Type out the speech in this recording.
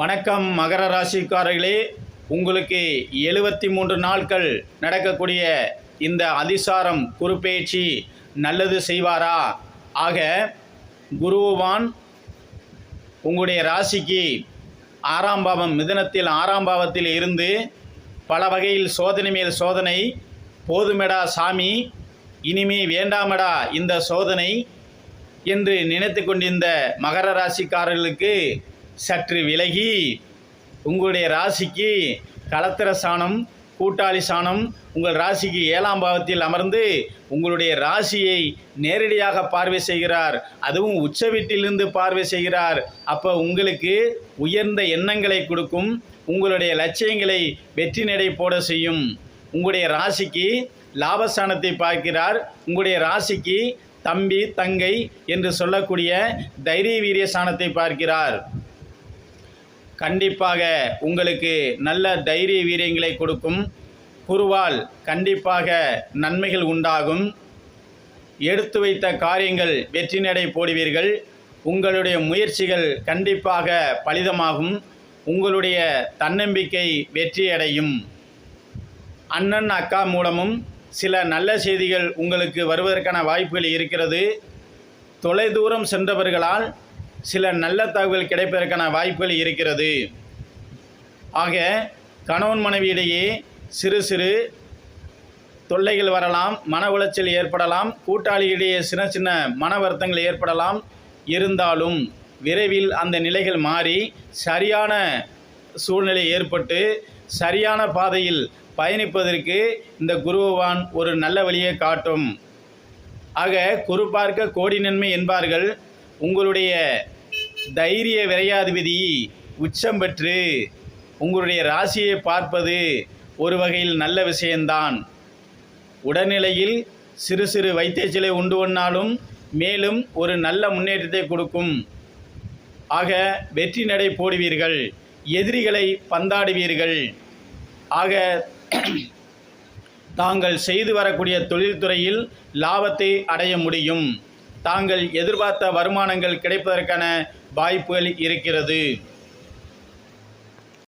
வணக்கம் மகர ராசிக்காரர்களே, உங்களுக்கு 73 நாட்கள் நடக்கக்கூடிய இந்த அதிசாரம் குரு பெயர்ச்சி நல்லது செய்வாரா? ஆக குருவான் உங்களுடைய ராசிக்கு 6ஆம் பாவம் மிதுனத்தில் 6ஆம் பாவத்தில் இருந்து பல வகையில் சோதனை மேல் சோதனை, போதுமெடா சாமி இனிமே வேண்டாமடா இந்த சோதனை என்று நினைத்து கொண்டிருந்த மகர ராசிக்காரர்களுக்கு சற்று விலகி உங்களுடைய ராசிக்கு களத்திர சாணம் கூட்டாளி சாணம் உங்கள் ராசிக்கு 7ஆம் பாவத்தில் அமர்ந்து உங்களுடைய ராசியை நேரடியாக பார்வை செய்கிறார். அதுவும் உச்ச வீட்டிலிருந்து பார்வை செய்கிறார். அப்போ உங்களுக்கு உயர்ந்த எண்ணங்களை கொடுக்கும், உங்களுடைய லட்சியங்களை வெற்றி நடை போட செய்யும். உங்களுடைய ராசிக்கு லாபஸ்தானத்தை பார்க்கிறார். உங்களுடைய ராசிக்கு தம்பி தங்கை என்று சொல்லக்கூடிய தைரிய வீரிய ஸ்தானத்தை பார்க்கிறார். கண்டிப்பாக உங்களுக்கு நல்ல தைரிய வீரியங்களை கொடுக்கும். குருவால் கண்டிப்பாக நன்மைகள் உண்டாகும். எடுத்து வைத்த காரியங்கள் வெற்றி நடை போடுவீர்கள். உங்களுடைய முயற்சிகள் கண்டிப்பாக பலிதமாகும். உங்களுடைய தன்னம்பிக்கை வெற்றியடையும். அண்ணன் அக்கா மூலமும் சில நல்ல செய்திகள் உங்களுக்கு வருவதற்கான வாய்ப்புகள் இருக்கிறது. தொலைதூரம் சென்றவர்களால் சில நல்ல தகவல் கிடைப்பதற்கான வாய்ப்புகள் இருக்கிறது. ஆக கணவன் மனைவியிடையே சிறு சிறு தொல்லைகள் வரலாம், மன உளைச்சல் ஏற்படலாம், கூட்டாளியிடையே சின்ன சின்ன மன வருத்தங்கள் ஏற்படலாம். இருந்தாலும் விரைவில் அந்த நிலைகள் மாறி சரியான சூழ்நிலை ஏற்பட்டு சரியான பாதையில் பயணிப்பதற்கு இந்த குருவான் ஒரு நல்ல வழியை காட்டும். ஆக குரு பார்க்க கோடி நன்மை என்பார்கள். உங்களுடைய தைரிய விரையாதிபதி உச்சம் பெற்று உங்களுடைய ராசியை பார்ப்பது ஒரு வகையில் நல்ல விஷயம்தான். உடல்நிலையில் சிறு சிறு வைத்தியச்சிலை உண்டு பண்ணாலும் மேலும் ஒரு நல்ல முன்னேற்றத்தை கொடுக்கும். ஆக வெற்றி நடை போடுவீர்கள், எதிரிகளை பந்தாடுவீர்கள். ஆக தாங்கள் செய்து வரக்கூடிய தொழில்துறையில் லாபத்தை அடைய முடியும். தாங்கள் எதிர்பார்த்த வருமானங்கள் கிடைப்பதற்கான வாய்ப்புகள் இருக்கிறது.